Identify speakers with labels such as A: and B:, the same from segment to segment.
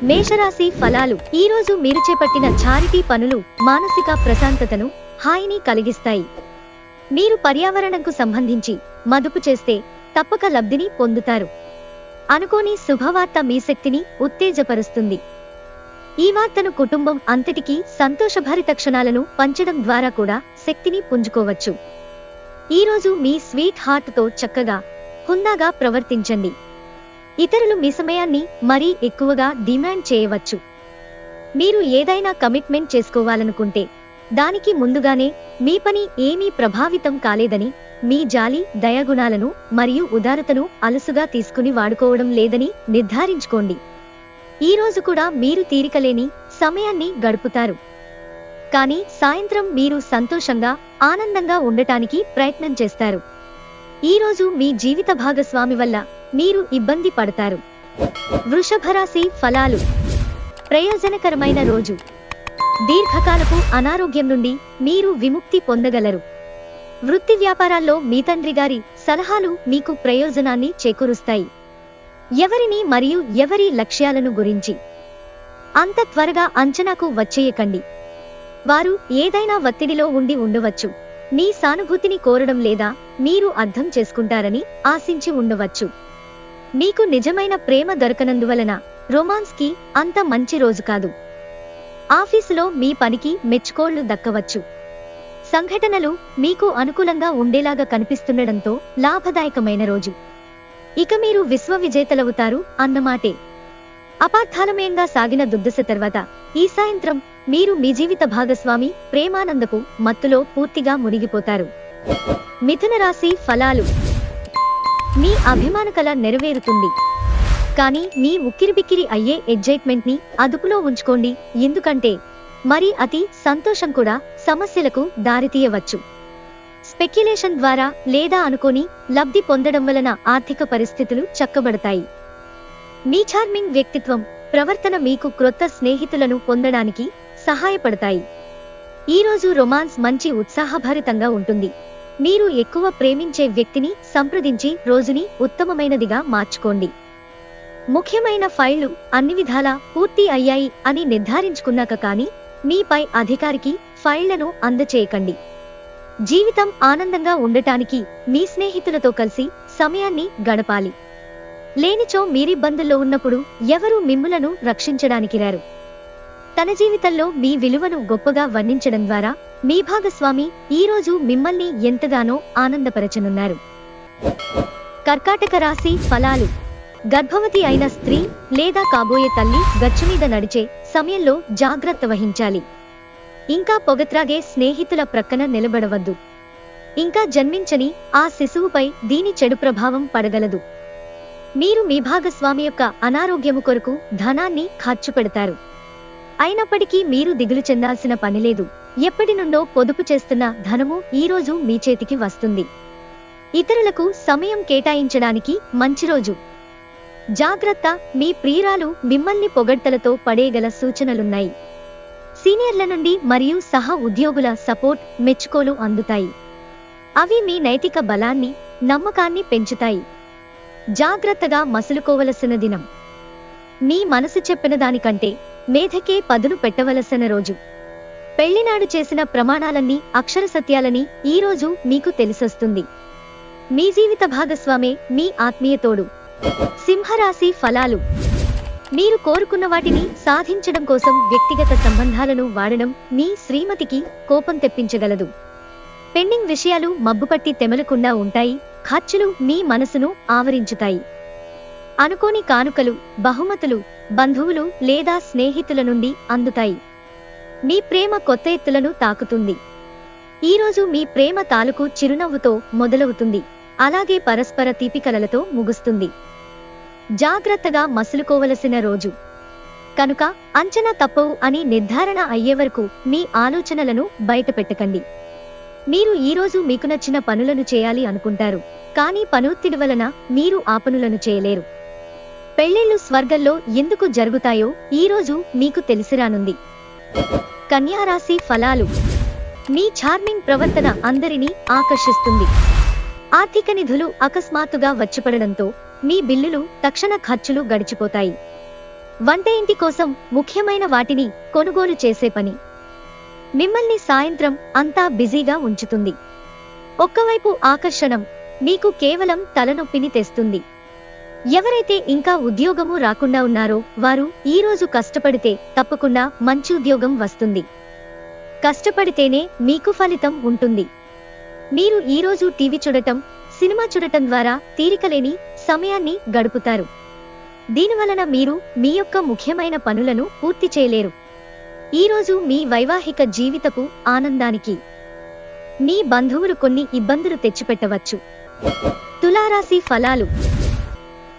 A: మేషరాశి ఫలాలు. ఈ రోజు మీరు చేపట్టిన చారిటీ పనులు మానసిక ప్రశాంతతను, హాయిని కలిగిస్తాయి. మీరు పర్యావరణంకు సంబంధించి మదుపు చేస్తే తప్పక లబ్ధిని పొందుతారు. అనుకోని శుభవార్త మీ శక్తిని ఉత్తేజపరుస్తుంది. ఈ వార్తను కుటుంబం అంతటికీ సంతోషభరిత క్షణాలను పంచడం ద్వారా కూడా శక్తిని పుంజుకోవచ్చు. ఈ రోజు మీ స్వీట్ హార్ట్ తో చక్కగా, హుందాగా ప్రవర్తించండి. ఇతరులు మీ సమయాన్ని మరీ ఎక్కువగా డిమాండ్ చేయవచ్చు. మీరు ఏదైనా కమిట్మెంట్ చేసుకోవాలనుకుంటే దానికి ముందుగానే మీ పని ఏమీ ప్రభావితం కాలేదని, మీ జాలి, దయాగుణాలను మరియు ఉదారతను అలసుగా తీసుకుని వాడుకోవడం లేదని నిర్ధారించుకోండి. ఈ రోజు కూడా మీరు తీరికలేని సమయాన్ని గడుపుతారు. కానీ సాయంత్రం మీరు సంతోషంగా, ఆనందంగా ఉండటానికి ప్రయత్నం చేస్తారు. ఈ రోజు మీ జీవిత భాగస్వామి వల్ల మీరు ఇబ్బంది పడతారు. వృషభరాశి ఫలాలు. ప్రయోజనకరమైన రోజు. దీర్ఘకాలపు అనారోగ్యం నుండి మీరు విముక్తి పొందగలరు. వృత్తి వ్యాపారాల్లో మీ తండ్రి గారి సలహాలు మీకు ప్రయోజనాన్ని చేకూరుస్తాయి. ఎవరిని మరియు ఎవరి లక్ష్యాలను గురించి అంత త్వరగా అంచనాకు వచ్చేయకండి. వారు ఏదైనా ఒత్తిడిలో ఉండి ఉండవచ్చు. మీ సానుభూతిని కోరడం లేదా మీరు అర్థం చేసుకుంటారని ఆశించి ఉండవచ్చు. మీకు నిజమైన ప్రేమ దొరకనందువలన రొమాన్స్ కి అంత మంచి రోజు కాదు. ఆఫీసులో మీ పనికి మెచ్చుకోళ్లు దక్కవచ్చు. సంఘటనలు మీకు అనుకూలంగా ఉండేలాగా కనిపిస్తుండడంతో లాభదాయకమైన రోజు. ఇక మీరు విశ్వవిజేతలవుతారు అన్నమాటే. అపార్థాలమయంగా సాగిన దుర్దశ తర్వాత ఈ సాయంత్రం మీరు మీ జీవిత భాగస్వామి ప్రేమానందపు మత్తులో పూర్తిగా మునిగిపోతారు. మిథున రాశి ఫలాలు. మీ అభిమాన కల నెరవేరుతుంది. కానీ మీ ఉక్కిరిబిక్కిరి అయ్యే ఎగ్జైట్మెంట్ ని అదుపులో ఉంచుకోండి, ఎందుకంటే మరి అతి సంతోషం కూడా సమస్యలకు దారితీయవచ్చు. స్పెక్యులేషన్ ద్వారా లేదా అనుకోని లబ్ధి పొందడం వలన ఆర్థిక పరిస్థితులు చక్కబడతాయి. మీ చార్మింగ్ వ్యక్తిత్వం, ప్రవర్తన మీకు క్రొత్త స్నేహితులను పొందడానికి సహాయపడతాయి. ఈ రోజు రొమాన్స్ మంచి ఉత్సాహభరితంగా ఉంటుంది. మీరు ఎక్కువ ప్రేమించే వ్యక్తిని సంప్రదించి రోజుని ఉత్తమమైనదిగా మార్చుకోండి. ముఖ్యమైన ఫైళ్లు అన్ని విధాలా పూర్తి అయ్యాయి అని నిర్ధారించుకున్నాక కానీ మీ పై అధికారికి ఫైళ్లను అందచేయకండి. జీవితం ఆనందంగా ఉండటానికి మీ స్నేహితులతో కలిసి సమయాన్ని గడపాలి. లేనిచో మీరిబ్బందుల్లో ఉన్నప్పుడు ఎవరూ మిమ్ములను రక్షించడానికి రారు. తన జీవితంలో మీ విలువను గొప్పగా వర్ణించడం ద్వారా మీ భాగస్వామి ఈ రోజు మిమ్మల్ని ఎంతగానో ఆనందపరచనున్నారు. కర్కాటక రాశి ఫలాలు. గర్భవతి అయిన స్త్రీ లేదా కాబోయే తల్లి గచ్చుమీద నడిచే సమయంలో జాగ్రత్త వహించాలి. ఇంకా పొగత్రాగే స్నేహితుల ప్రక్కన నిలబడవద్దు. ఇంకా జన్మించని ఆ శిశువుపై దీని చెడు ప్రభావం పడగలదు. మీరు మీ భాగస్వామి యొక్క అనారోగ్యము కొరకు ధనాన్ని ఖర్చు పెడతారు. అయినప్పటికీ మీరు దిగులు చెందాల్సిన పనిలేదు. ఎప్పటి నుండో పొదుపు చేస్తున్న ధనము ఈ రోజు మీ చేతికి వస్తుంది. ఇతరులకు సమయం కేటాయించడానికి మంచి రోజు. జాగ్రత్త, మీ ప్రియురాలు మిమ్మల్ని పొగడ్తలతో పడేయగల సూచనలున్నాయి. సీనియర్ల నుండి మరియు సహ ఉద్యోగుల సపోర్ట్, మెచ్చుకోలు అందుతాయి. అవి మీ నైతిక బలాన్ని, నమ్మకాన్ని పెంచుతాయి. జాగ్రత్తగా మసులుకోవలసిన దినం. మీ మనసు చెప్పిన దానికంటే మేధకే పదును పెట్టవలసిన రోజు. పెళ్లినాడు చేసిన ప్రమాణాలన్నీ అక్షర సత్యాలని ఈ రోజు మీకు తెలిసొస్తుంది. మీ జీవిత భాగస్వామే మీ ఆత్మీయ తోడు. సింహరాశి ఫలాలు. మీరు కోరుకున్న వాటిని సాధించడం కోసం వ్యక్తిగత సంబంధాలను వాడడం మీ శ్రీమతికి కోపం తెప్పించగలదు. పెండింగ్ విషయాలు మబ్బుపట్టి తెమలకుండా ఉంటాయి. ఖర్చులు మీ మనసును ఆవరించుతాయి. అనుకోని కానుకలు, బహుమతులు బంధువులు లేదా స్నేహితుల నుండి అందుతాయి. మీ ప్రేమ కొత్త ఎత్తులను తాకుతుంది. ఈ రోజు మీ ప్రేమ తాలూకు చిరునవ్వుతో మొదలవుతుంది, అలాగే పరస్పర తీపికలలతో ముగుస్తుంది. జాగ్రత్తగా మసులుకోవలసిన రోజు కనుక అంచనా తప్పవు అని నిర్ధారణ అయ్యే వరకు మీ ఆలోచనలను బయటపెట్టకండి. మీరు ఈ రోజు మీకు నచ్చిన పనులను చేయాలి అనుకుంటారు, కానీ పనొత్తిడి వలన మీరు ఆ పనులను చేయలేరు. పెళ్లిళ్లు స్వర్గంలో ఎందుకు జరుగుతాయో ఈ రోజు మీకు తెలిసిరానుంది. కన్యా రాశి ఫలాలు. మీ చార్మింగ్ ప్రవర్తన అందరినీ ఆకర్షిస్తుంది. ఆర్థిక నిధులు అకస్మాత్తుగా వచ్చిపడడంతో మీ బిల్లులు, తక్షణ ఖర్చులు గడిచిపోతాయి. వంట ఇంటి కోసం ముఖ్యమైన వాటిని కొనుగోలు చేసే పని మిమ్మల్ని సాయంత్రం అంతా బిజీగా ఉంచుతుంది. ఒక్కవైపు ఆకర్షణం మీకు కేవలం తలనొప్పిని తెస్తుంది. ఎవరైతే ఇంకా ఉద్యోగము రాకుండా ఉన్నారో వారు ఈరోజు కష్టపడితే తప్పకుండా మంచి ఉద్యోగం వస్తుంది. కష్టపడితేనే మీకు ఫలితం ఉంటుంది. మీరు ఈరోజు టీవీ చూడటం, సినిమా చూడటం ద్వారా తీరికలేని సమయాన్ని గడుపుతారు. దీనివలన మీరు మీ యొక్క ముఖ్యమైన పనులను పూర్తి చేయలేరు. ఈరోజు మీ వైవాహిక జీవితపు ఆనందానికి మీ బంధువులు కొన్ని ఇబ్బందులు తెచ్చిపెట్టవచ్చు. తులారాశి ఫలాలు.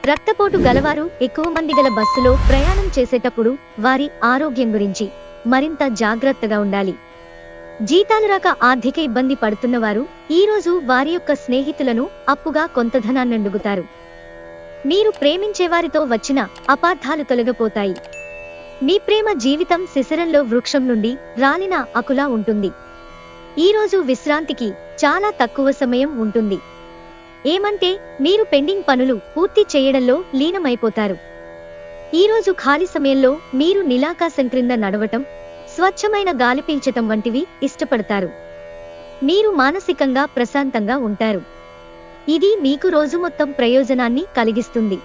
A: రక్తపోటు గలవారు ఎక్కువ మంది గల బస్సులో ప్రయాణం చేసేటప్పుడు వారి ఆరోగ్యం గురించి మరింత జాగ్రత్తగా ఉండాలి. జీతాలు రాక ఆర్థిక ఇబ్బంది పడుతున్నవారు ఈరోజు వారి యొక్క స్నేహితులను అప్పుగా కొంత ధనాన్ని అడుగుతారు. మీరు ప్రేమించేవారితో వచ్చిన అపార్థాలు తొలగిపోతాయి. మీ ప్రేమ జీవితం శిశిరంలో వృక్షం నుండి రాలిన ఆకులా ఉంటుంది. ఈరోజు విశ్రాంతికి చాలా తక్కువ సమయం ఉంటుంది. ఏమంటే మీరు పెండింగ్ పనులు పూర్తి చేయడంలో లీనమైపోతారు. ఈరోజు ఖాళీ సమయంలో మీరు నీలాకాశం క్రింద నడవటం, స్వచ్ఛమైన గాలి పీల్చటం వంటివి ఇష్టపడతారు. మీరు మానసికంగా ప్రశాంతంగా ఉంటారు. ఇది మీకు రోజు మొత్తం ప్రయోజనాన్ని కలిగిస్తుంది.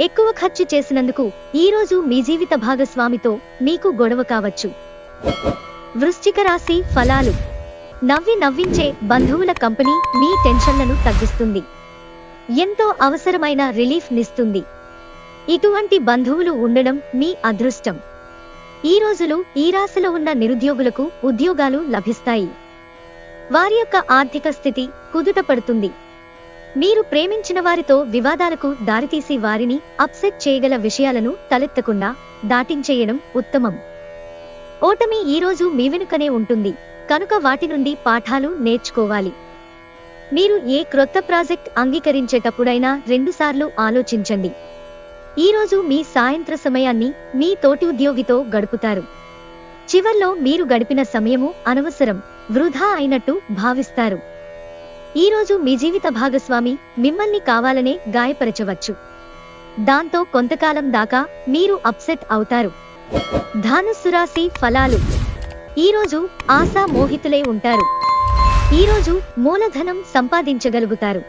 A: ఎక్కువ ఖర్చు చేసినందుకు ఈరోజు మీ జీవిత భాగస్వామితో మీకు గొడవ కావచ్చు. వృశ్చిక రాశి ఫలాలు. నవ్వించే బంధువుల కంపెనీ మీ టెన్షన్లను తగ్గిస్తుంది. ఎంతో అవసరమైన రిలీఫ్ నిస్తుంది. ఇటువంటి బంధువులు ఉండడం మీ అదృష్టం. ఈ రోజులు ఈ రాశిలో ఉన్న నిరుద్యోగులకు ఉద్యోగాలు లభిస్తాయి. వారి యొక్క ఆర్థిక స్థితి కుదుటపడుతుంది. మీరు ప్రేమించిన వారితో వివాదాలకు దారితీసి వారిని అప్సెట్ చేయగల విషయాలను తలెత్తకుండా దాటించేయడం ఉత్తమం. ఓటమి ఈరోజు మీ వెనుకనే ఉంటుంది కనుక వాటి నుండి పాఠాలు నేర్చుకోవాలి. మీరు ఏ క్రొత్త ప్రాజెక్ట్ అంగీకరించేటప్పుడైనా 2 సార్లు ఆలోచించండి. ఈరోజు మీ సాయంత్ర సమయాన్ని మీ తోటి ఉద్యోగితో గడుపుతారు. చివర్లో మీరు గడిపిన సమయము అనవసరం, వృధా అయినట్టు భావిస్తారు. ఈరోజు మీ జీవిత భాగస్వామి మిమ్మల్ని కావాలనే గాయపరచవచ్చు. దాంతో కొంతకాలం దాకా మీరు అప్సెట్ అవుతారు. ధనుస్సు రాశి ఫలాలు. ఈరోజు ఆశా మోహితులై ఉంటారు. ఈరోజు మూలధనం సంపాదించగలుగుతారు.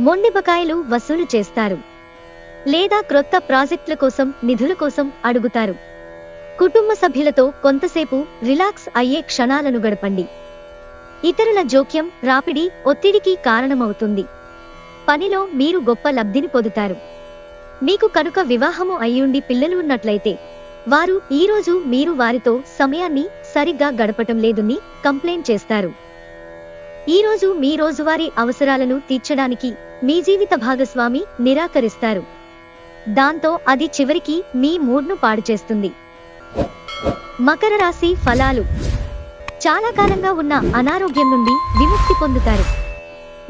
A: మొండి బకాయిలు వసూలు చేస్తారు. లేదా క్రొత్త ప్రాజెక్టుల కోసం నిధుల కోసం అడుగుతారు. కుటుంబ సభ్యులతో కొంతసేపు రిలాక్స్ అయ్యే క్షణాలను గడపండి. ఇతరుల జోక్యం రాపిడి ఒత్తిడికి కారణమవుతుంది. పనిలో మీరు గొప్ప లబ్ధిని పొందుతారు. మీకు కనుక వివాహము అయ్యుండి పిల్లలు ఉన్నట్లయితే వారు ఈరోజు మీరు వారితో సమయాన్ని సరిగ్గా గడపటం లేదని కంప్లైంట్ చేస్తారు. ఈరోజు మీ రోజువారీ అవసరాలను తీర్చడానికి మీ జీవిత భాగస్వామి నిరాకరిస్తారు. దాంతో అది చివరికి మీ మూడ్ను పాడు చేస్తుంది. మకర రాశి ఫలాలు. చాలా కాలంగా ఉన్న అనారోగ్యం నుండి విముక్తి పొందుతారు.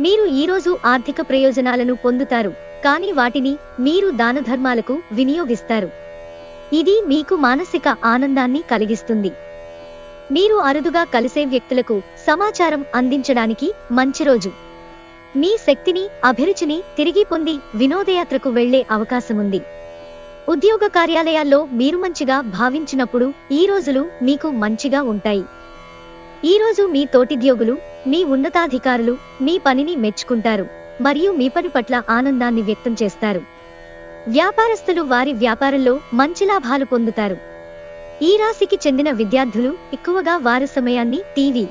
A: మీరు ఈరోజు ఆర్థిక ప్రయోజనాలను పొందుతారు, కానీ వాటిని మీరు దానధర్మాలకు వినియోగిస్తారు. ఇది మీకు మానసిక ఆనందాన్ని కలిగిస్తుంది. మీరు అరుదుగా కలిసే వ్యక్తులకు సమాచారం అందించడానికి మంచి రోజు. మీ శక్తిని, అభిరుచిని తిరిగి పొంది వినోదయాత్రకు వెళ్లే అవకాశముంది. ఉద్యోగ కార్యాలయాల్లో మీరు మంచిగా భావించినప్పుడు ఈ రోజులు మీకు మంచిగా ఉంటాయి. ఈరోజు మీ తోటిద్యోగులు, మీ ఉన్నతాధికారులు మీ పనిని మెచ్చుకుంటారు మరియు మీ పని పట్ల ఆనందాన్ని వ్యక్తం చేస్తారు. వ్యాపారస్తులు వారి వ్యాపారంలో మంచి లాభాలు పొందుతారు. ఈ రాశికి చెందిన విద్యార్థులు ఎక్కువగా వారి సమయాన్ని టీవీ,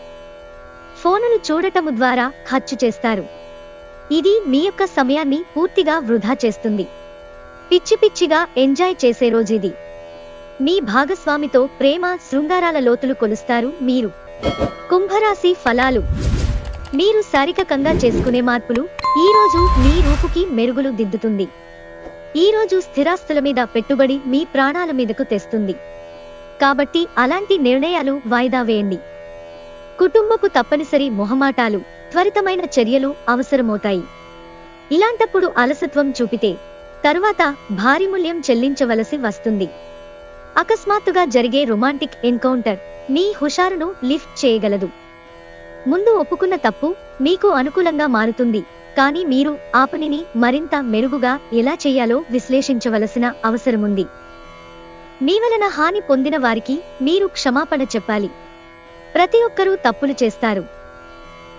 A: ఫోనులు చూడటము ద్వారా ఖర్చు చేస్తారు. ఇది మీ యొక్క సమయాన్ని పూర్తిగా వృధా చేస్తుంది. పిచ్చిగా ఎంజాయ్ చేసే రోజుది. మీ భాగస్వామితో ప్రేమ శృంగారాల లోతులు కొలుస్తారు మీరు. కుంభరాశి ఫలాలు. మీరు శారీరకంగా చేసుకునే మార్పులు ఈరోజు మీ రూపుకి మెరుగులు దిద్దుతుంది. ఈరోజు స్థిరాస్తుల మీద పెట్టుబడి మీ ప్రాణాల మీదకు తెస్తుంది. కాబట్టి అలాంటి నిర్ణయాలు వాయిదా వేయండి. కుటుంబపు తప్పనిసరి మొహమాటాలు, త్వరితమైన చర్యలు అవసరమవుతాయి. ఇలాంటప్పుడు అలసత్వం చూపితే తరువాత భారీ మూల్యం చెల్లించవలసి వస్తుంది. అకస్మాత్తుగా జరిగే రొమాంటిక్ ఎన్కౌంటర్ మీ హుషారును లిఫ్ట్ చేయగలదు. ముందు ఒప్పుకున్న తప్పు మీకు అనుకూలంగా మారుతుంది, కానీ మీరు ఆ పనిని మరింత మెరుగుగా ఎలా చేయాలో విశ్లేషించవలసిన అవసరముంది. మీ వలన హాని పొందిన వారికి మీరు క్షమాపణ చెప్పాలి. ప్రతి ఒక్కరూ తప్పులు చేస్తారు,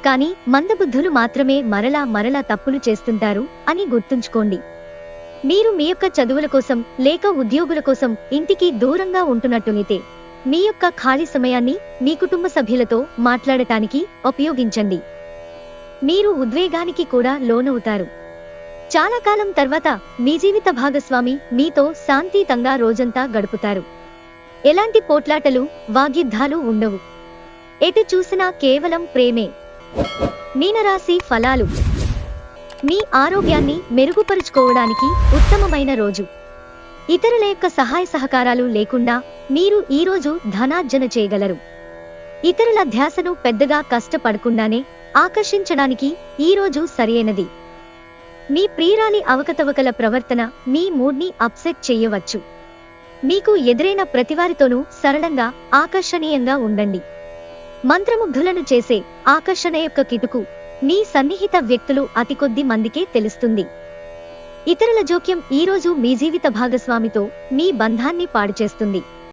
A: కానీ మందబుద్ధులు మాత్రమే మరలా మరలా తప్పులు చేస్తుంటారు అని గుర్తుంచుకోండి. మీరు మీ యొక్క చదువుల కోసం లేక ఉద్యోగుల కోసం ఇంటికి దూరంగా ఉంటున్నట్టునైతే మీ యొక్క ఖాళీ సమయాన్ని మీ కుటుంబ సభ్యులతో మాట్లాడటానికి ఉపయోగించండి. మీరు ఉద్వేగానికి కూడా లోనవుతారు. చాలా కాలం తర్వాత మీ జీవిత భాగస్వామి మీతో శాంతియుతంగా రోజంతా గడుపుతారు. ఎలాంటి పోట్లాటలు వాగ్యుద్ధాలు ఉండవు. ఎటు చూసినా కేవలం ప్రేమే. మీనరాశి ఫలాలు. మీ ఆరోగ్యాన్ని మెరుగుపరుచుకోవడానికి ఉత్తమమైన రోజు. ఇతరుల యొక్క సహాయ సహకారాలు లేకుండా మీరు ఈరోజు ధనార్జన చేయగలరు. ఇతరుల ధ్యాసను పెద్దగా కష్టపడకుండానే ఆకర్షించడానికి ఈరోజు సరియైనది. మీ ప్రియురాలి అవకతవకల ప్రవర్తన మీ మూడ్ని అప్సెట్ చేయవచ్చు. మీకు ఎదురైన ప్రతివారితోనూ సరళంగా ఆకర్షణీయంగా ఉండండి. మంత్రముగ్ధులను చేసే ఆకర్షణ యొక్క కిటుకు మీ సన్నిహిత వ్యక్తులు అతి కొద్ది మందికే తెలుస్తుంది. ఇతరుల జోక్యం ఈరోజు మీ జీవిత భాగస్వామితో మీ బంధాన్ని పాడుచేస్తుంది.